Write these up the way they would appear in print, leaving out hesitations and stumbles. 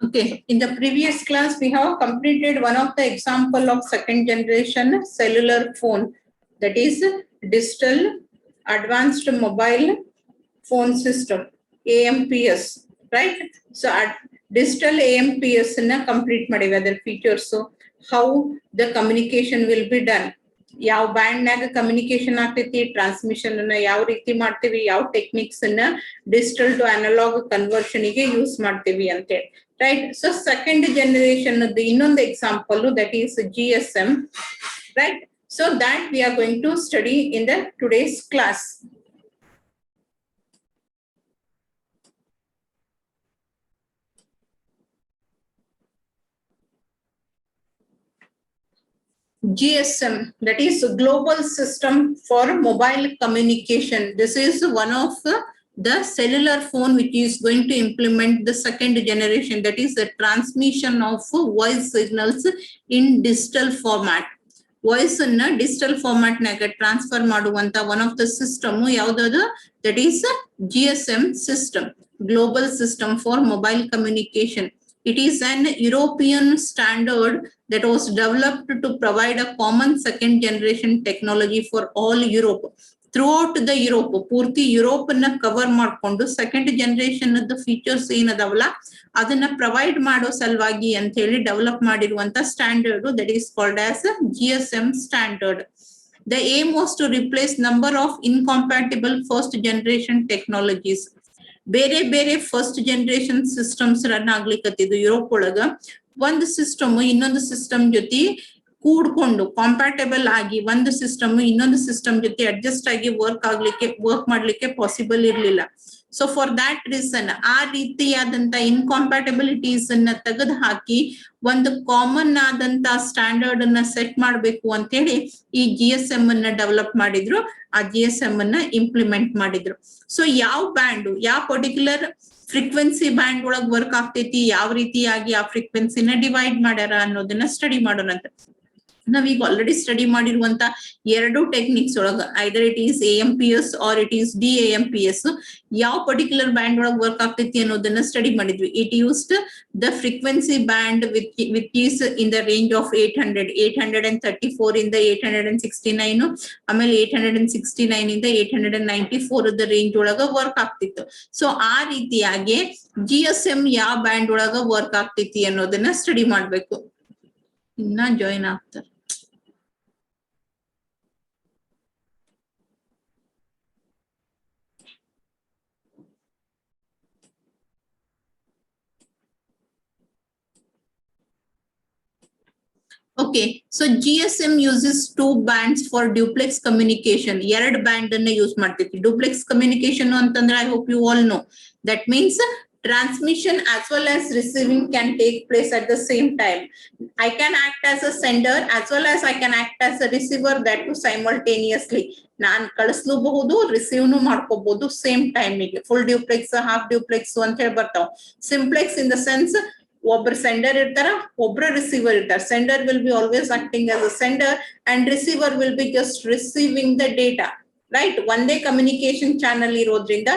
Okay, in the previous class, we have completed one of the example of second generation cellular phone, that is digital advanced mobile phone system, AMPS, right? So at digital AMPS na complete ಮಾಡಿವೆ ಅದರ features, so how the communication will be done. ಯಾವ band ನಾಗ communication ಆಗ್ತೈತಿ, transmission ಅನ್ನ ಯಾವ ರೀತಿ ಮಾಡ್ತೀವಿ, ಯಾವ ಟೆಕ್ನಿಕ್ಸ್ ಅನ್ನ ಡಿಜಿಟಲ್ ಟು ಅನಲಾಗ್ ಕನ್ವರ್ಷನ್ ಗೆ ಯೂಸ್ ಮಾಡ್ತೀವಿ ಅಂತ ಹೇಳಿ, ರೈಟ್? ಸೊ ಸೆಕೆಂಡ್ ಜನರೇಷನ್ ಇನ್ನೊಂದು example that is GSM, right? So that we are going to study in the today's class. GSM, that is Global System for Mobile Communication. This is one of the cellular phone which is going to implement the second generation, that is the transmission of voice signals in digital format. Voice in digital format naga transfer ಮಾಡುವಂತ one of the system ಯಾವುದು, that is GSM system, Global System for Mobile Communication. It is an European standard that was developed to provide a common second generation technology for all Europe. Throughout the Europe, ಪೂರ್ತಿ Europe ಅನ್ನ cover ಮಾಡ್ಕೊಂಡು second generation features ಏನದವಲ್ಲ ಅದನ್ನ provide ಮಾಡೋ ಸಲುವಾಗಿ ಅಂತ ಹೇಳಿ develop ಮಾಡಿರುವಂತ standard, that is called as GSM standard. The aim was to replace number of incompatible first generation technologies. ಬೇರೆ ಬೇರೆ ಫಸ್ಟ್ ಜನರೇಷನ್ ಸಿಸ್ಟಮ್ಸ್ ರನ್ ಆಗ್ಲಿಕ್ಕತ್ತಿದ್ದು ಯುರೋಪ್ ಒಳಗ. ಒಂದು ಸಿಸ್ಟಮ್ ಇನ್ನೊಂದು ಸಿಸ್ಟಮ್ ಜೊತೆ ಕೂಡ್ಕೊಂಡು ಕಾಂಪ್ಯಾಟಬಲ್ ಆಗಿ ಒಂದು ಸಿಸ್ಟಮ್ ಇನ್ನೊಂದು ಸಿಸ್ಟಮ್ ಜೊತೆ ಅಡ್ಜಸ್ಟ್ ಆಗಿ ವರ್ಕ್ ಮಾಡ್ಲಿಕ್ಕೆ ಪಾಸಿಬಲ್ ಇರ್ಲಿಲ್ಲ. ಸೊ ಫಾರ್ ದ್ಯಾಟ್ ರೀಸನ್ ಆ ರೀತಿಯಾದಂತ ಇನ್ಕಾಂಪ್ಯಾಟಬಿಲಿಟೀಸ್ ಅನ್ನ ತೆಗೆದು ಹಾಕಿ ಒಂದು ಕಾಮನ್ ಆದಂತ ಸ್ಟ್ಯಾಂಡರ್ಡ್ ಅನ್ನ ಸೆಟ್ ಮಾಡ್ಬೇಕು ಅಂತ ಹೇಳಿ ಈ GSM ಅನ್ನ ಡೆವಲಪ್ ಮಾಡಿದ್ರು, ಆ GSM ಅನ್ನ ಇಂಪ್ಲಿಮೆಂಟ್ ಮಾಡಿದ್ರು. ಸೊ ಯಾವ ಬ್ಯಾಂಡ್, ಯಾವ ಪರ್ಟಿಕ್ಯುಲರ್ ಫ್ರೀಕ್ವೆನ್ಸಿ ಬ್ಯಾಂಡ್ ಒಳಗ್ ವರ್ಕ್ ಆಗ್ತೈತಿ, ಯಾವ ರೀತಿಯಾಗಿ ಆ ಫ್ರೀಕ್ವೆನ್ಸಿನ ಡಿವೈಡ್ ಮಾಡ್ಯಾರ ಅನ್ನೋದನ್ನ ಸ್ಟಡಿ ಮಾಡೋಣ ಅಂತ. ನಾವೀಗ ಆಲ್ರೆಡಿ ಸ್ಟಡಿ ಮಾಡಿರುವಂತ ಎರಡು ಟೆಕ್ನಿಕ್ಸ್ ಒಳಗ either it is AMPS or it is DAMPS ಯಾವ ಪರ್ಟಿಕ್ಯುಲರ್ ಬ್ಯಾಂಡ್ ಒಳಗ್ ವರ್ಕ್ ಆಗ್ತೈತಿ ಅನ್ನೋದನ್ನ ಸ್ಟಡಿ ಮಾಡಿದ್ವಿ. It used the frequency band which is in the range of 834 ಇಂದ 869, ಆಮೇಲೆ 869 ಇಂದ 894 ರೇಂಜ್ ಒಳಗ ವರ್ಕ್ ಆಗ್ತಿತ್ತು. ಸೊ ಆ ರೀತಿಯಾಗಿ GSM ಯಾವ ಬ್ಯಾಂಡ್ ಒಳಗ ವರ್ಕ್ ಆಗ್ತೈತಿ ಅನ್ನೋದನ್ನ ಸ್ಟಡಿ ಮಾಡ್ಬೇಕು. ಇನ್ನ ಜಾಯಿನ್ ಆಗ್ತಾರೆ. Okay, so GSM uses two bands for duplex communication. ಎರಡು ಬ್ಯಾಂಡ್ ಅನ್ನ ಯೂಸ್ ಮಾಡ್ತೀವಿ. ಡ್ಯೂಪ್ಲೆಕ್ಸ್ ಕಮ್ಯುನಿಕೇಶನ್ ಅಂತಂದ್ರೆ I hope you all know. That means transmission as well as receiving can take place at the same time. I can act as a sender as well as I can act as a receiver, that too simultaneously. ನಾನ್ ಕಳಿಸ್ಲೂಬಹುದು, ರಿಸೀವ್ನು ಮಾಡ್ಕೋಬಹುದು same ಟೈಮಿಗೆ. Full duplex, half duplex ಅಂತ ಹೇಳಿ ಬರ್ತಾವ. Simplex in the sense ಒಬ್ರು sender ಇರ್ತಾರ, ಒಬ್ರು receiver ಇರ್ತಾರ. Sender will be always acting as a sender and receiver will be just receiving the data, right? ಒಂದೇ ಕಮ್ಯುನಿಕೇಶನ್ ಚಾನಲ್ ಇರೋದ್ರಿಂದ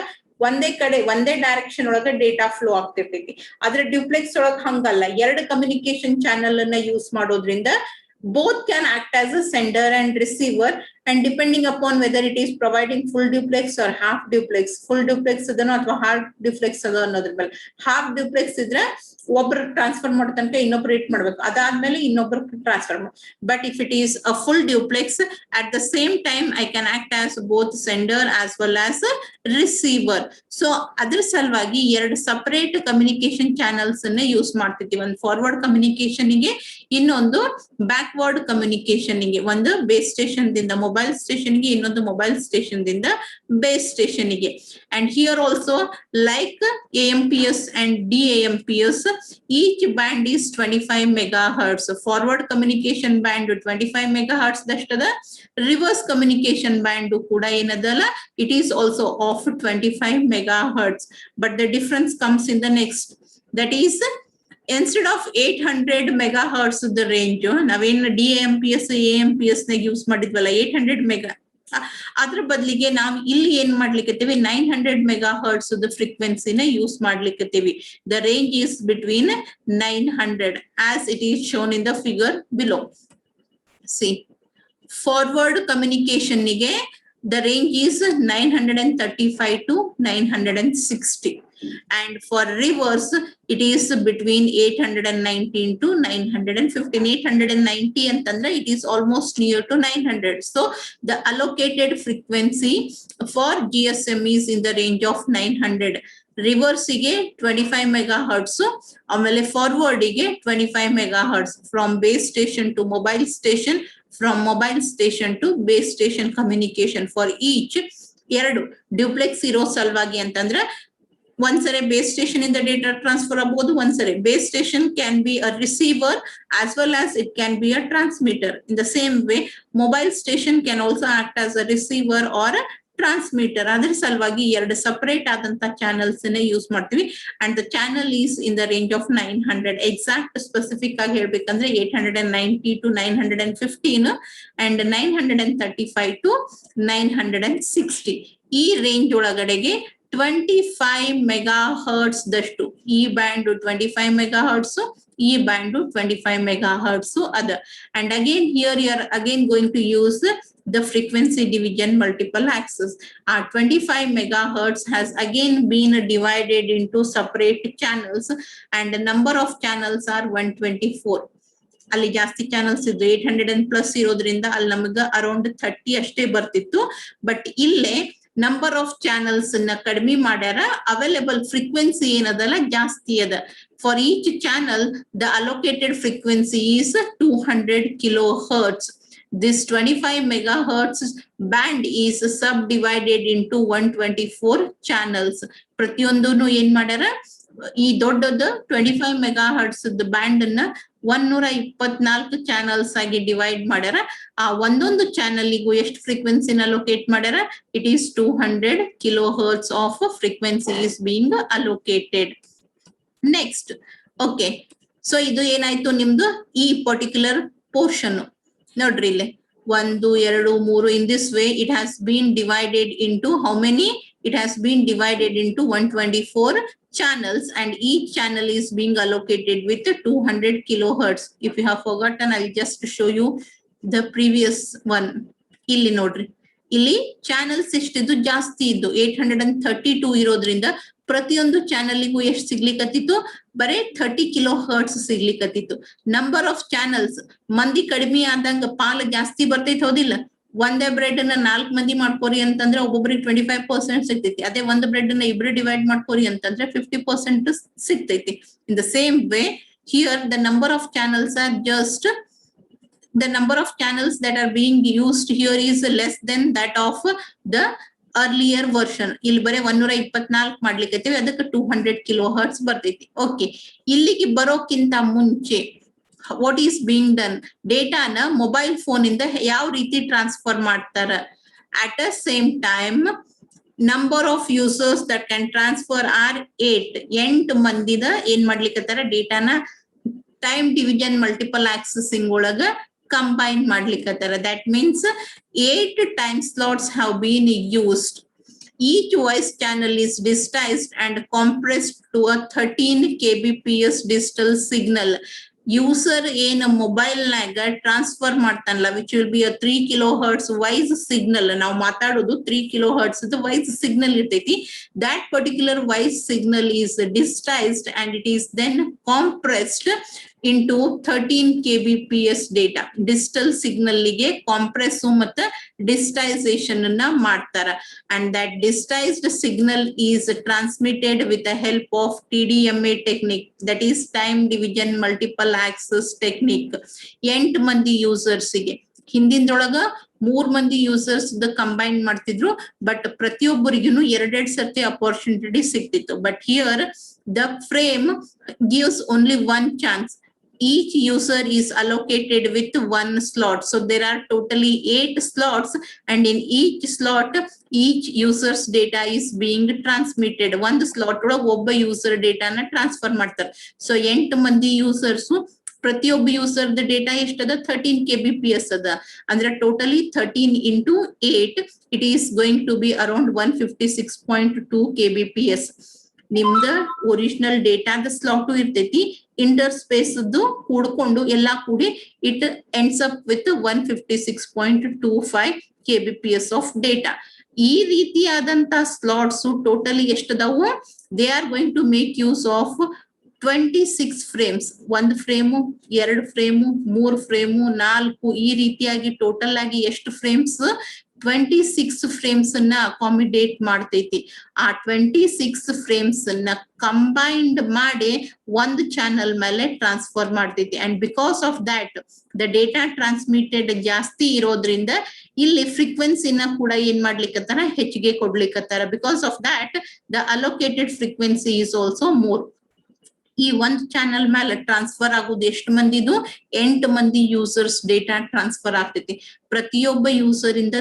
ಒಂದೇ ಕಡೆ ಒಂದೇ ಡೈರೆಕ್ಷನ್ ಒಳಗ ಡೇಟಾ ಫ್ಲೋ ಆಗ್ತಿರ್ತೈತಿ. ಆದ್ರೆ ಡ್ಯೂಪ್ಲೆಕ್ಸ್ ಒಳಗ ಹಂಗಲ್ಲ, ಎರಡು ಕಮ್ಯುನಿಕೇಶನ್ ಚಾನಲ್ ಅನ್ನ ಯೂಸ್ ಮಾಡೋದ್ರಿಂದ both can act as a sender and receiver, and depending upon whether it is providing full duplex or half duplex, full duplex ಇದನ್ನು ಅಥವಾ half duplex ಅದು ಅನ್ನೋದ್ರ ಮೇಲೆ. half duplex ಇದ್ರೆ ಒಬ್ರು ಟ್ರಾನ್ಸ್ಫರ್ ಮಾಡೋ ತನಕ ಇನ್ನೊಬ್ರು ವೇಟ್ ಮಾಡ್ಬೇಕು, ಅದಾದ್ಮೇಲೆ ಇನ್ನೊಬ್ರು ಟ್ರಾನ್ಸ್ಫರ್ ಮಾಡ. But if it is a full duplex, at the same time I can act as both sender as well as receiver. So ಅದ್ರ ಸಲುವಾಗಿ ಎರಡು ಸಪರೇಟ್ ಕಮ್ಯುನಿಕೇಶನ್ ಚಾನಲ್ಸ್ ಅನ್ನ ಯೂಸ್ ಮಾಡ್ತಿದ್ವಿ. ಒಂದು ಫಾರ್ವರ್ಡ್ ಕಮ್ಯುನಿಕೇಶನ್ ಗೆ, ಇನ್ನೊಂದು ಬ್ಯಾಕ್ವರ್ಡ್ ಕಮ್ಯುನಿಕೇಶನ್ ಗೆ. ಒಂದು ಬೇಸ್ ಸ್ಟೇಷನ್ ದಿಂದ ಮೊಬೈಲ್ ಸ್ಟೇಷನ್ ಗೆ, ಇನ್ನೊಂದು ಮೊಬೈಲ್ ಸ್ಟೇಷನ್ ದಿಂದ ಬೇಸ್ ಸ್ಟೇಷನ್ ಗೆ. And here also like AMPS and DAMPS, each band is 25 megahertz. Forward communication band 25 megahertz ದಷ್ಟದ, reverse communication band ಕೂಡ ಏನದಲ್ಲ, it is also of 25 megahertz. But the difference comes in the next, that is instead of 800 megahertz the range, ನಾವೇನು DAMPS AMPS ನ use ಮಾಡಿದ್ವಲ್ಲ 800 ಅದ್ರ ಬದಲಿಗೆ ನಾವು ಇಲ್ಲಿ ಏನ್ ಮಾಡ್ಲಿಕ್ಕತ್ತೀವಿ 900 ಮೆಗಾ ಹರ್ಟ್ಸ್ ಫ್ರೀಕ್ವೆನ್ಸಿನ ಯೂಸ್ ಮಾಡ್ಲಿಕ್ಕತ್ತೀವಿ. The range is between 900 as it is shown in the figure below. See, forward communication ಗೆ the range is 935 to 960, and for reverse it is between 819 to 915. 890 antandre it is almost near to 900. So the allocated frequency for GSM is in the range of 900. Reverse ಗೆ 25 megahertz, ಆಮೇಲೆ forward ಗೆ 25 megahertz from base station to mobile station, from mobile station to base station communication. For each ಎರಡು duplex ಇರೋ ಸಲುವಾಗಿ ಅಂತಂದ್ರೆ ಒಂದ್ಸರಿ base station ಇಂದ data transfer ಆಗಬಹುದು, ಒಂದ್ಸರಿ base station can be a receiver as well as it can be a transmitter. In the same way mobile station can also act as a receiver or transmitter. ಅದ್ರ ಸಲುವಾಗಿ ಎರಡು separate ಆದಂತ channels use ಮಾಡ್ತೀವಿ. And the channel is in the range of 900. Exact specific ಆಗಿ ಹೇಳ್ಬೇಕಂದ್ರೆ 890 to 915 and 935 to 960. ಈ range ಒಳಗಡೆಗೆ 25 mega hertz ದಷ್ಟು ಈ ಬ್ಯಾಂಡ್ 25 ಮೆಗಾ ಹರ್ಟ್ಸ್, ಈ ಬ್ಯಾಂಡ್ 25 ಮೆಗಾ ಹರ್ಟ್ಸ್ ಅದ. And again here you are again going to use the frequency division multiple axis. 25 megahertz has again been divided into separate channels, and the number of channels are 124. ಅಲ್ಲಿ ಜಾಸ್ತಿ channels ಇದ್ದು 800 plus ಇರೋದ್ರಿಂದ ಅಲ್ಲಿ ನಮಗ around 30 ಅಷ್ಟೇ ಬರ್ತಿತ್ತು. But ಇಲ್ಲೇ number of channels ನ ಕಡಿಮೆ ಮಾಡ್ಯಾರ, ಅವೈಲೇಬಲ್ ಫ್ರೀಕ್ವೆನ್ಸಿ ಏನದಲ್ಲ ಜಾಸ್ತಿ ಅದ. For each channel the allocated frequency is 200 kilohertz. This 25 megahertz band is subdivided into 124 channels. ಪ್ರತಿಯೊಂದನ್ನು ಏನ್ ಮಾಡ್ಯಾರ, ಈ ದೊಡ್ಡದ 25 megahertz ಬ್ಯಾಂಡ್ ಅನ್ನ 124 ಚಾನಲ್ಸ್ ಆಗಿ ಡಿವೈಡ್ ಮಾಡ್ಯಾರ. ಆ ಒಂದೊಂದು ಚಾನಲ್ಗೂ ಎಷ್ಟು ಫ್ರೀಕ್ವೆನ್ಸಿನ ಅಲೋಕೇಟ್ ಮಾಡ್ಯಾರ, it is 200 kilohertz off frequency is being allocated. Next okay, so ಇದು ಏನಾಯ್ತು ನಿಮ್ದು ಈ ಪರ್ಟಿಕ್ಯುಲರ್ ಪೋರ್ಷನ್. ನೋಡ್ರಿ ಇಲ್ಲಿ 1 2 3 in this way it has been divided into how many? It has been divided into 124 channels, and each channel is being allocated with 200 kilohertz. If you have forgotten, I'll just show you the previous one. ಇಲ್ಲಿ ನೋಡ್ರಿ, ಇಲ್ಲಿ channels ಎಷ್ಟಿದ್ದು ಜಾಸ್ತಿ ಇದ್ದು 832 ಇರೋದ್ರಿಂದ ಪ್ರತಿಯೊಂದು ಚಾನಲ್ಗೂ ಎಷ್ಟು ಸಿಗ್ಲಿಕ್ಕತ್ತಿತ್ತು, ಬರೇ 30 kilohertz ಸಿಗ್ಲಿಕ್ಕತ್ತಿತ್ತು. Number of channels ಮಂದಿ ಕಡಿಮೆ ಆದಂಗ ಪಾಲ್ ಜಾಸ್ತಿ ಬರ್ತೈತಿ, ಹೌದಿಲ್ಲ? ಒಂದೇ ಬ್ರೆಡ್ ಅನ್ನ 4 ಮಂದಿ ಮಾಡ್ಕೋರಿ ಅಂತಂದ್ರೆ ಒಬ್ಬೊಬ್ರಿಗೆ 25% ಸಿಗ್ತೈತಿ. ಅದೇ ಒಂದು ಬ್ರೆಡ್ ಅನ್ನ ಇಬ್ರು ಡಿವೈಡ್ ಮಾಡ್ಕೋರಿ ಅಂತಂದ್ರೆ 50% ಸಿಗ್ತೈತಿ. In the same way here the number of channels are just the number of channels that are being used here is less than that of the earlier version. ಇಲ್ಲಿ ಬರೇ 124 ಮಾಡ್ಲಿಕ್ಕೈತಿವಿ, ಅದಕ್ಕೆ 200 kilohertz ಬರ್ತೈತಿ. Okay, ಇಲ್ಲಿಗೆ ಬರೋಕ್ಕಿಂತ ಮುಂಚೆ what is being done, ಡೇಟಾನ mobile phone ಇಂದ ಯಾವ ರೀತಿ ಟ್ರಾನ್ಸ್ಫರ್ ಮಾಡ್ತಾರ. At a same time number of users that can transfer are 8 ಮಂದಿದ ಏನ್ ಮಾಡ್ಲಿಕ್ಕತ್ತಾರ, ಡೇಟಾನ ಟೈಮ್ ಡಿವಿಷನ್ ಮಲ್ಟಿಪಲ್ ಆಕ್ಸೆಸಿಂಗ್ ಒಳಗ combine ಮಾಡ್ಲಿಕ್ಕತ್ತಾರ. That means 8 time slots have been used. Each voice channel is digitized and compressed to a 13 kbps digital signal. User ಏನ್ mobile ನಾಗ transfer ಮಾಡ್ತಾನಲ್ಲ, which will be a 3 kilohertz voice signal. ನಾವು ಮಾತಾಡೋದು 3 kilohertz voice signal ಇರ್ತೈತಿ. that particular voice signal is digitized and it is then compressed into 13 kbps data. Digital signal ಗೆ compress ಮತ್ತೆ digitisation ಅನ್ನ ಮಾಡ್ತಾರ. and that digitized signal is transmitted with the help of TDMA technique, that is time division multiple access technique. 8 ಮಂದಿ users ಗೆ, ಹಿಂದಿನದೊಳಗ 3 ಮಂದಿ users combine ಮಾಡ್ತಿದ್ರು, but ಪ್ರತಿಯೊಬ್ಬರಿಗೂ 2 ಸರ್ತಿ ಅಪರ್ಚುನಿಟಿ ಸಿಗ್ತಿತ್ತು. But here the frame gives only one chance. Each user is allocated with 1 slot. So there are totally 8 slots, and in each slot, each user's data is being transmitted. One slot ಒಳಗೆ ಒಬ್ಬ user ಡೇಟಾನ transfer ಮಾಡ್ತಾರೆ. So 8 ಮಂದಿ users ಪ್ರತಿಯೊಬ್ಬ user data ಎಷ್ಟದ 13 kbps ಅದ ಅಂದ್ರೆ totally 13 into 8 it is going to be around 156.2 kbps. ನಿಮ್ದ original ಡೇಟಾದ ಸ್ಲಾಟು ಇರ್ತೈತಿ, ಇಂಟರ್ ಸ್ಪೇಸ್ ಕೂಡ್ಕೊಂಡು ಎಲ್ಲಾ ಕೂಡಿ it ends up with 156.25 kbps of data. ಈ ರೀತಿಯಾದಂತ ಸ್ಲಾಟ್ಸ್ ಟೋಟಲಿ ಎಷ್ಟದಾವು? They are going to make use of 26 frames. 1 frame, 2 frame, 3 frame, 4 ಈ ರೀತಿಯಾಗಿ ಟೋಟಲ್ ಆಗಿ ಎಷ್ಟು ಫ್ರೇಮ್ಸ್? 26 ಫ್ರೇಮ್ಸ್ ಅನ್ನ ಅಕಾಮಿಡೇಟ್ ಮಾಡ್ತೈತಿ. ಆ 26 ಫ್ರೇಮ್ಸ್ ಅನ್ನ ಕಂಬೈನ್ಡ್ ಮಾಡಿ ಒಂದು ಚಾನಲ್ ಮೇಲೆ ಟ್ರಾನ್ಸ್ಫರ್ ಮಾಡ್ತೈತಿ. And because of that the data transmitted ಜಾಸ್ತಿ ಇರೋದ್ರಿಂದ ಇಲ್ಲಿ ಫ್ರೀಕ್ವೆನ್ಸಿನ ಕೂಡ ಏನ್ ಮಾಡ್ಲಿಕ್ಕತ್ತಾರ? ಹೆಚ್ಚಿಗೆ ಕೊಡ್ಲಿಕ್ಕತ್ತಾರ. Because of that the allocated frequency is also more. ಈ ಒಂದ್ ಚಾನಲ್ ಮೇಲೆ ಟ್ರಾನ್ಸ್ಫರ್ ಆಗುದು ಎಷ್ಟು ಮಂದಿದು? 8 ಮಂದಿ ಯೂಸರ್ಸ್ ಡೇಟಾ ಟ್ರಾನ್ಸ್ಫರ್ ಆಗ್ತೈತಿ. ಪ್ರತಿಯೊಬ್ಬ ಯೂಸರ್ ಇಂದ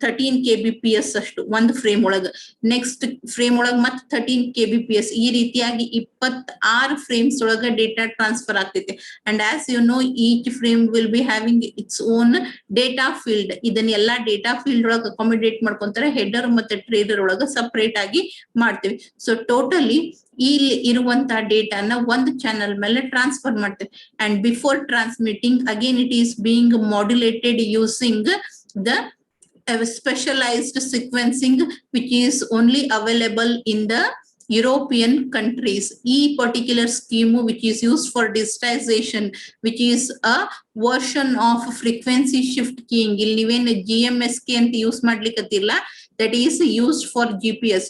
13 kbps ಅಷ್ಟು ಒಂದು ಫ್ರೇಮ್ ಒಳಗ. ನೆಕ್ಸ್ಟ್ ಫ್ರೇಮ್ ಒಳಗ ಮತ್ 13 kbps. ಈ ರೀತಿಯಾಗಿ 26 ಫ್ರೇಮ್ಸ್ ಒಳಗ ಡೇಟಾ ಟ್ರಾನ್ಸ್ಫರ್ ಆಗ್ತೈತಿ. And as you know each frame will be having its own data field. ಇದನ್ನೆಲ್ಲಾ ಡೇಟಾ ಫೀಲ್ಡ್ ಒಳಗ ಅಕಾಮಿಡೇಟ್ ಮಾಡ್ಕೊಂತಾರೆ. ಹೆಡರ್ ಮತ್ತೆ ಟ್ರೇಡರ್ ಒಳಗ ಸಪರೇಟ್ ಆಗಿ ಮಾಡ್ತೇವೆ. ಸೊ ಟೋಟಲಿ ಇಲ್ಲಿ ಇರುವಂತ ಡೇಟಾನ ಒಂದು ಚಾನಲ್ ಮೇಲೆ ಟ್ರಾನ್ಸ್ಫರ್ ಮಾಡ್ತೇವೆ. And before transmitting again it is being modulated using the specialized sequencing which is only available in the European countries. E particular scheme which is used for digitization, which is a version of frequency shift keying. ಇಲ್ಲಿ ನೀವೇನ್ GMSK ಅಂತ use ಮಾಡ್ಲಿಕ್ಕತ್ತಿಲ್ಲ, that is used for GPS.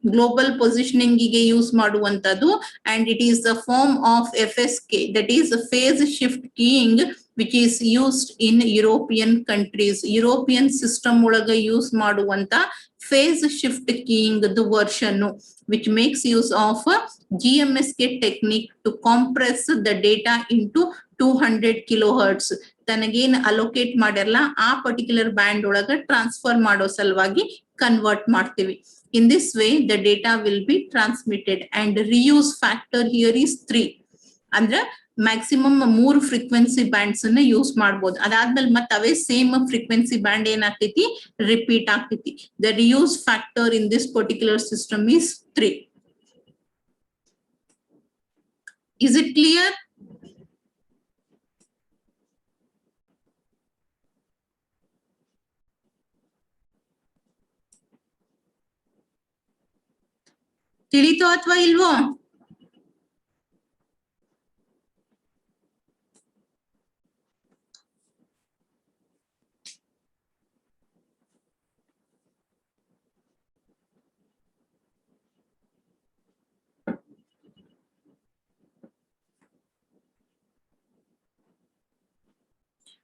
Global positioning ಗೆ use ಮಾಡುವಂತದ್ದು. And it is the form of FSK, that is phase shift keying which is used in European countries. European system ಒಳಗ use ಮಾಡುವಂತ phase shift keying version which makes use of GMSK technique to compress the data into 200 kilohertz. ತನಗೇನ್ allocate ಮಾಡಿರಲ್ಲ ಆ particular band ಒಳಗ transfer ಮಾಡೋ ಸಲುವಾಗಿ convert ಮಾಡ್ತೀವಿ. In this way, the data will be transmitted and reuse factor here is 3. ಅಂದ್ರೆ maximum 3 frequency bands ಅನ್ನ use ಮಾಡಬಹುದು. ಅದಾದ್ಮೇಲೆ ಮತ್ತೆ ಅವೇ ಸೇಮ್ ಫ್ರೀಕ್ವೆನ್ಸಿ ಬ್ಯಾಂಡ್ ಏನಾಗ್ತೈತಿ? ರಿಪೀಟ್ ಆಗ್ತೈತಿ. The reuse factor in this particular system is 3. Is it clear? ತಿಳಿತೋ ಅಥವಾ ಇಲ್ವೋ?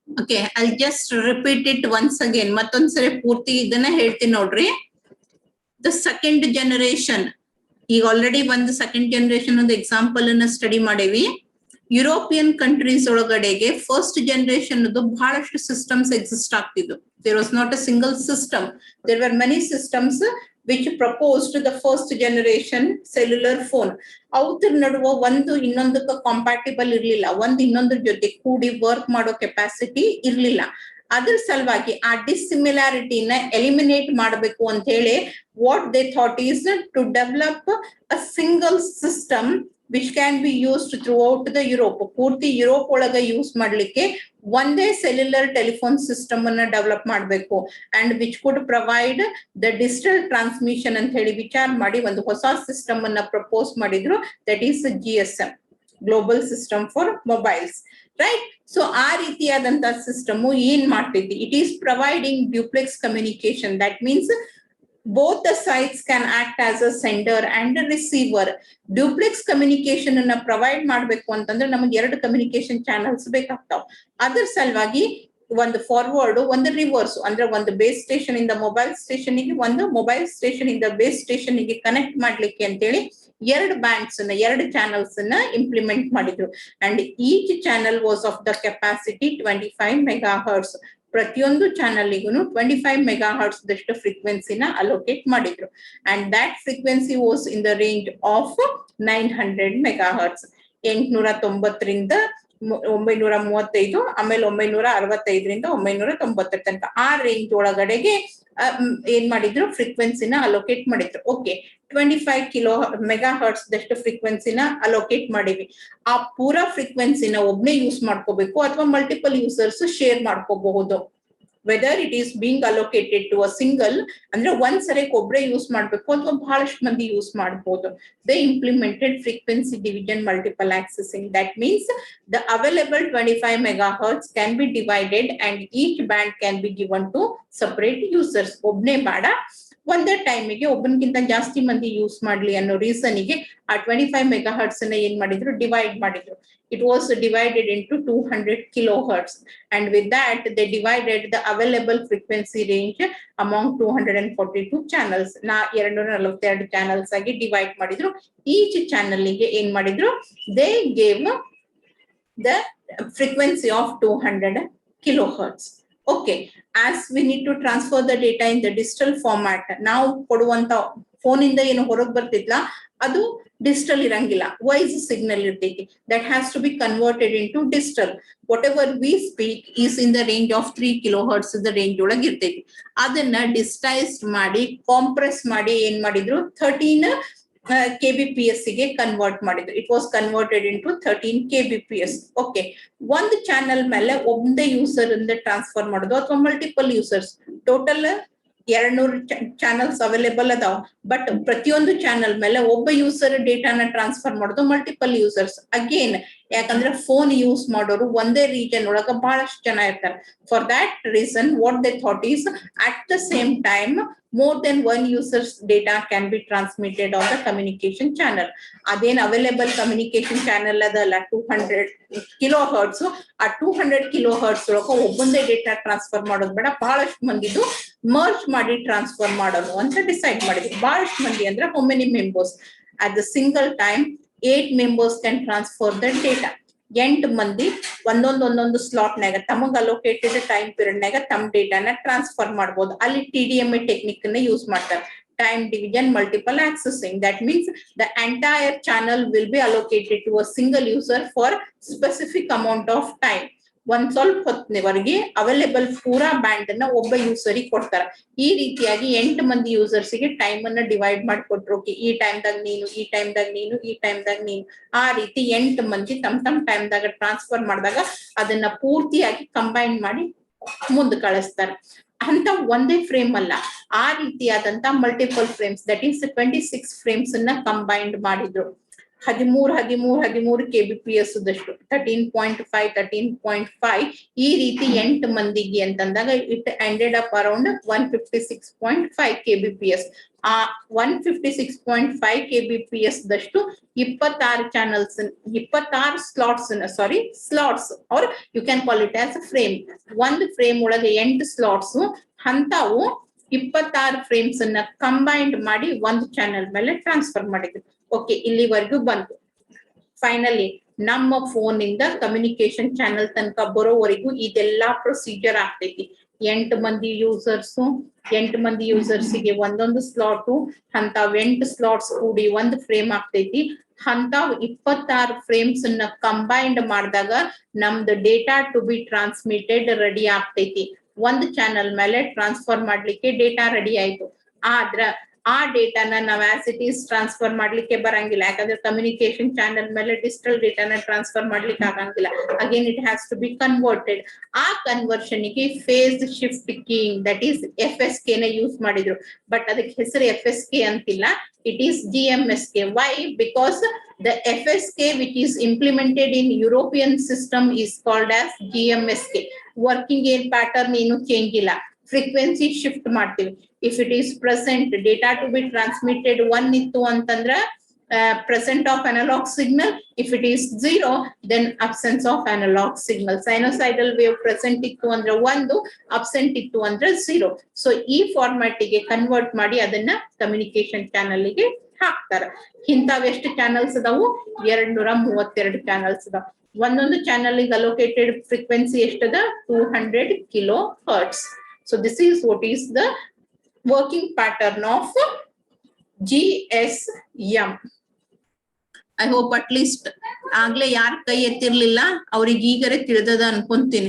Okay, I'll just repeat it once again. ಮತ್ತೊಂದ್ಸರಿ ಪೂರ್ತಿ ಇದನ್ನ ಹೇಳ್ತೀನಿ ನೋಡ್ರಿ. The second generation, ಈಗ ಆಲ್ರೆಡಿ ಒಂದು ಸೆಕೆಂಡ್ ಜನರೇಷನ್ ಒಂದು ಎಕ್ಸಾಂಪಲ್ ಅನ್ನ ಸ್ಟಡಿ ಮಾಡೇವಿ. ಯುರೋಪಿಯನ್ ಕಂಟ್ರೀಸ್ ಒಳಗಡೆಗೆ ಫಸ್ಟ್ ಜನರೇಷನ್ ಬಹಳಷ್ಟು ಸಿಸ್ಟಮ್ಸ್ ಎಕ್ಸಿಸ್ಟ್ ಆಗ್ತಿದ್ವು. There was not a single system, there were many systems which proposed the first generation cellular phone. ಅವ್ರ ನಡುವ ಒಂದು ಇನ್ನೊಂದಕ್ಕೆ ಕಾಂಪ್ಯಾಟಿಬಲ್ ಇರ್ಲಿಲ್ಲ, ಒಂದು ಇನ್ನೊಂದ್ರ ಜೊತೆ ಕೂಡಿ ವರ್ಕ್ ಮಾಡೋ ಕೆಪಾಸಿಟಿ ಇರ್ಲಿಲ್ಲ. ಅದ್ರ ಸಲುವಾಗಿ ಆ ಡಿಸಿಮಿಲಾರಿಟಿನ ಎಲಿಮಿನೇಟ್ ಮಾಡಬೇಕು ಅಂತ ಹೇಳಿ what they thought is to develop a single system which can be used throughout the Europe. ಪೂರ್ತಿ ಯುರೋಪ್ ಒಳಗ ಯೂಸ್ ಮಾಡ್ಲಿಕ್ಕೆ ಒಂದೇ ಸೆಲ್ಯುಲರ್ ಟೆಲಿಫೋನ್ ಸಿಸ್ಟಮ್ ಅನ್ನ ಡೆವಲಪ್ ಮಾಡಬೇಕು. And which could provide the digital transmission ಅಂತ ಹೇಳಿ ವಿಚಾರ ಮಾಡಿ ಒಂದು ಹೊಸ ಸಿಸ್ಟಮ್ ಅನ್ನ ಪ್ರಪೋಸ್ ಮಾಡಿದ್ರು. That is GSM, global system for mobiles, right? So ಆ ರೀತಿಯಾದಂತಹ ಸಿಸ್ಟಮ್ ಏನ್ ಮಾಡ್ತೈತಿ? It is providing duplex communication. That means both the sides can act as a sender and a receiver. Duplex communication ಅನ್ನ provide ಮಾಡ್ಬೇಕು ಅಂತಂದ್ರೆ ನಮಗೆ 2 communication channels ಬೇಕಾಗ್ತಾವ. ಅದರ ಸಲುವಾಗಿ ಒಂದು ಫಾರ್ವರ್ಡ್, ಒಂದು ರಿವರ್ಸ್, ಅಂದ್ರೆ ಒಂದು ಬೇಸ್ ಸ್ಟೇಷನ್ ಇಂದ ಮೊಬೈಲ್ ಸ್ಟೇಷನ್ ಗೆ, ಒಂದು ಮೊಬೈಲ್ ಸ್ಟೇಷನ್ ಇಂದ ಬೇಸ್ ಸ್ಟೇಷನ್ ಗೆ ಕನೆಕ್ಟ್ ಮಾಡ್ಲಿಕ್ಕೆ ಅಂತೇಳಿ 2 ಬ್ಯಾಂಡ್ಸ್ ಅನ್ನ, 2 ಚಾನಲ್ಸ್ ಅನ್ನ ಇಂಪ್ಲಿಮೆಂಟ್ ಮಾಡಿದ್ರು. And each channel was of the capacity 25 megahertz. ಪ್ರತಿಯೊಂದು ಚಾನಲ್ಗೂ 25 ಮೆಗಾಹರ್ಟ್ಸ್ ದಷ್ಟು ಫ್ರೀಕ್ವೆನ್ಸಿನ ಅಲೋಕೇಟ್ ಮಾಡಿದ್ರು. And that frequency was in the range of 900 megahertz. 890ರಿಂದ 935, ಆಮೇಲೆ 965ರಿಂದ 990 ತನಕ ಆ ರೇಂಜ್ ಒಳಗಡೆಗೆ ಏನ್ ಮಾಡಿದ್ರು, ಫ್ರೀಕ್ವೆನ್ಸಿನ ಅಲೋಕೇಟ್ ಮಾಡಿದ್ರು. ಓಕೆ, 25 ಕಿಲೋ ಮೆಗಾ ಹರ್ಟ್ಸ್ ದಷ್ಟು ಫ್ರೀಕ್ವೆನ್ಸಿನ ಅಲೋಕೇಟ್ ಮಾಡಿವಿ. ಆ ಪೂರಾ ಫ್ರೀಕ್ವೆನ್ಸಿನ ಒಬ್ನೇ ಯೂಸ್ ಮಾಡ್ಕೋಬೇಕು ಅಥವಾ ಮಲ್ಟಿಪಲ್ ಯೂಸರ್ಸ್ ಶೇರ್ ಮಾಡ್ಕೋಬಹುದು. whether it is being allocated to a single, ಅಂದ್ರೆ ಒಂದ್ ಸರಿಗೆ ಒಬ್ರೇ ಯೂಸ್ ಮಾಡ್ಬೇಕು ಅಥವಾ ಬಹಳಷ್ಟು ಮಂದಿ ಯೂಸ್ ಮಾಡಬಹುದು. They implemented frequency division multiple accessing. That means the available 25 megahertz can be divided and each band can be given to separate users. ಒಬ್ನೇ ಬೇಡ, ಒಂದೇ ಟೈಮಿಗೆ ಒಬ್ಬನಿಗಿಂತ ಜಾಸ್ತಿ ಮಂದಿ ಯೂಸ್ ಮಾಡ್ಲಿ ಅನ್ನೋ ರೀಸನ್ಗೆ ಆ 25 ಮೆಗಾಹರ್ಟ್ಸ್ ಅನ್ನ ಏನ್ ಮಾಡಿದ್ರು, ಡಿವೈಡ್ ಮಾಡಿದ್ರು. It was divided into 200 kilohertz, and with that they divided the available frequency range among 242 channels. ನಾ 242 ಚಾನಲ್ಸ್ ಆಗಿ ಡಿವೈಡ್ ಮಾಡಿದ್ರು. ಈಚ್ ಚಾನಲ್ ಗೆ ಏನ್ ಮಾಡಿದ್ರು, they gave the frequency of 200 kilohertz. Okay, as we need to transfer the data in the digital format, ನಾವು ಕೊಡುವಂತ phone ಇಂದ ಏನು ಹೊರಗೆ ಬರ್ತಿದ್ಲ ಅದು ಡಿಜಿಟಲ್ ಇರಂಗಿಲ್ಲ, ವಾಯ್ಸ್ ಸಿಗ್ನಲ್ ಇರ್ತೈತಿ. That has to be converted into digital. Whatever we speak is in the range of 3 kilohertz range ಒಳಗೆ ಇರ್ತೈತಿ. ಅದನ್ನ ಡಿಜಿಟೈಸ್ಡ್ ಮಾಡಿ ಕಾಂಪ್ರೆಸ್ ಮಾಡಿ ಏನ್ ಮಾಡಿದ್ರು, 13 kbps ಗೆ ಕನ್ವರ್ಟ್ ಮಾಡಿದ್ರು. It was converted into 13 kbps. Okay, ಒಂದು ಚಾನಲ್ ಮೇಲೆ ಒಂದೇ ಯೂಸರ್ ಇಂದ ಟ್ರಾನ್ಸ್ಫರ್ ಮಾಡೋದು ಅಥವಾ multiple users, total 200 channels available ಅದಾವ. ಬಟ್ ಪ್ರತಿಯೊಂದು ಚಾನಲ್ ಮೇಲೆ ಒಬ್ಬ ಯೂಸರ್ ಡೇಟಾನ ಟ್ರಾನ್ಸ್ಫರ್ ಮಾಡೋದು ಮಲ್ಟಿಪಲ್ ಯೂಸರ್ಸ್. ಅಗೇನ್ ಯಾಕಂದ್ರೆ ಫೋನ್ ಯೂಸ್ ಮಾಡೋರು ಒಂದೇ ರೀಜನ್ ಒಳಗ ಬಹಳಷ್ಟು ಜನ ಇರ್ತಾರೆ. For that reason what they thought is at the same time more than one user's data can be transmitted on the communication channel. Again, available communication channel adala 200 kilohertz. ಆ 200 kilohertz ಒಳಗೆ ಒಬ್ಬಂದೇ data transfer ಮಾಡೋದು ಬೇಡ, ಬಹಳಷ್ಟು ಮಂದಿದು merge ಮಾಡಿ transfer ಮಾಡೋದು ಅಂತ decide ಮಾಡಿದ್ರು. ಬಹಳಷ್ಟು ಮಂದಿ ಅಂದ್ರೆ how many members? At the single time 8 members can transfer the data. 8 ಮಂದಿ ಒಂದೊಂದು ಸ್ಲಾಟ್ ನಾಗ ತಮಗ್ ಅಲೋಕೇಟೆಡ್ ಟೈಮ್ ಪೀರಿಯಡ್ ನಾಗ ತಮ್ಮ ಡೇಟಾನ ಟ್ರಾನ್ಸ್ಫರ್ ಮಾಡಬಹುದು. ಅಲ್ಲಿ TDMA ಟೆಕ್ನಿಕ್ ನ ಯೂಸ್ ಮಾಡ್ತಾರೆ, time division multiple accessing. That means the entire channel will be allocated to a single user for specific amount of time. ಒಂದ್ ಸ್ವಲ್ಪ ಹೊತ್ತಿನವರೆಗೆ ಅವೈಲೇಬಲ್ ಪೂರಾ ಬ್ಯಾಂಡ್ ಅನ್ನ ಒಬ್ಬ ಯೂಸರ್ ಕೊಡ್ತಾರೆ. ಈ ರೀತಿಯಾಗಿ 8 ಮಂದಿ ಯೂಸರ್ಸ್ ಗೆ ಟೈಮ್ ಅನ್ನ ಡಿವೈಡ್ ಮಾಡಿಕೊಟ್ರು. ಈ ಟೈಮ್ದಾಗ ನೀನು, ಈ ಟೈಮ್ದಾಗ ನೀನು, ಈ ಟೈಮ್ದಾಗ ನೀನು, ಆ ರೀತಿ 8 ಮಂದಿ ತಮ್ಮ ಟೈಮ್ದಾಗ ಟ್ರಾನ್ಸ್ಫರ್ ಮಾಡಿದಾಗ ಅದನ್ನ ಪೂರ್ತಿಯಾಗಿ ಕಂಬೈನ್ ಮಾಡಿ ಮುಂದೆ ಕಳಿಸ್ತಾರೆ. ಅಂತ ಒಂದೇ ಫ್ರೇಮ್ ಅಲ್ಲ, ಆ ರೀತಿಯಾದಂತ multiple frames, that is 26 frames ಅನ್ನ ಕಂಬೈನ್ಡ್ ಮಾಡಿದ್ರು. 13 kbps ದಷ್ಟು 13.5 13.5 ಈ ರೀತಿ 8 ಮಂದಿಗೆ ಅಂತಂದಾಗ it ended up around 156.5 kbps. ಆ 156.5 kbps ದಷ್ಟು 26 channels, 26 slots or you can call it as frame. ಒಂದು ಫ್ರೇಮ್ ಒಳಗೆ 8 ಸ್ಲಾಟ್ಸ್, ಅಂತಾವು 26 ಫ್ರೇಮ್ಸ್ ಅನ್ನ ಕಂಬೈನ್ಡ್ ಮಾಡಿ ಒಂದು ಚಾನಲ್ ಮೇಲೆ ಟ್ರಾನ್ಸ್ಫರ್ ಮಾಡಿದ್ರು. ಓಕೆ, ಇಲ್ಲಿವರೆಗೂ ಬಂತು. ಫೈನಲಿ ನಮ್ಮ ಫೋನ್ ಇಂದ ಕಮ್ಯುನಿಕೇಶನ್ ಚಾನಲ್ ತನಕ ಬರೋವರೆಗೂ ಇದೆಲ್ಲಾ ಪ್ರೊಸೀಜರ್ ಆಗ್ತೈತಿ. 8 ಮಂದಿ ಯೂಸರ್ಸ್ಗೆ ಒಂದೊಂದು ಸ್ಲಾಟು, ಅಂತಾವ್ 8 ಸ್ಲಾಟ್ಸ್ ಕೂಡಿ ಒಂದು ಫ್ರೇಮ್ ಆಗ್ತೈತಿ. ಅಂತಾವ್ 26 ಫ್ರೇಮ್ಸ್ ಅನ್ನ ಕಂಬೈನ್ಡ್ ಮಾಡಿದಾಗ ನಮ್ದು data to be transmitted ready ಆಗ್ತೈತಿ. ಒಂದು ಚಾನಲ್ ಮೇಲೆ ಟ್ರಾನ್ಸ್ಫರ್ ಮಾಡ್ಲಿಕ್ಕೆ ಡೇಟಾ ರೆಡಿ ಆಯ್ತು. ಆದ್ರ ಆ ಡೇಟಾನ ನಾವ್ ಆಸ್ ಇಟ್ ಈಸ್ ಟ್ರಾನ್ಸ್ಫರ್ ಮಾಡ್ಲಿಕ್ಕೆ ಬರಂಗಿಲ್ಲ, ಯಾಕಂದ್ರೆ ಕಮ್ಯುನಿಕೇಶನ್ ಚಾನಲ್ ಮೇಲೆ ಡಿಜಿಟಲ್ ಡೇಟಾನ ಟ್ರಾನ್ಸ್ಫರ್ ಮಾಡ್ಲಿಕ್ಕೆ ಆಗಂಗಿಲ್ಲ. Again it has to be converted. ಆ ಕನ್ವರ್ಷನ್ ಗೆ phase shift keying, that is FSK ನ ಯೂಸ್ ಮಾಡಿದ್ರು. ಬಟ್ ಅದಕ್ಕೆ ಹೆಸರು FSK ಅಂತಿಲ್ಲ, it is GMSK. Why? Because the FSK which is implemented in European system is called as GMSK. Working in pattern ಏನು change ಇಲ್ಲ, frequency shift ಮಾಡ್ತೀವಿ. If it is present data to be transmitted 1 ಇತ್ತು ಅಂತಂದ್ರ present of analog signal. If it is 0, then absence of analog signal. Sinusoidal wave present ittu andre 1, absent ittu andre 0. So ee format ಗೆ convert ಮಾಡಿ ಅದನ್ನ communication channel ಗೆ ಹಾಕ್ತಾರೆ. ಇಂತಾವ್ ಎಷ್ಟು channels ಅದಾವು? 232 channels ಅದಾವ. ಒಂದೊಂದು ಚಾನಲ್ ಗೆ allocated frequency ಎಷ್ಟದ? 200 kilohertz. So this is what is the working pattern of GSM. I hope at least ಆಗ್ಲೇ ಯಾರ್ ಕೈ ಎತ್ತಿರ್ಲಿಲ್ಲ ಅವ್ರಿಗೆ ಈಗರೆ ತಿಳಿದದ ಅನ್ಕೊಂತೀನಿ.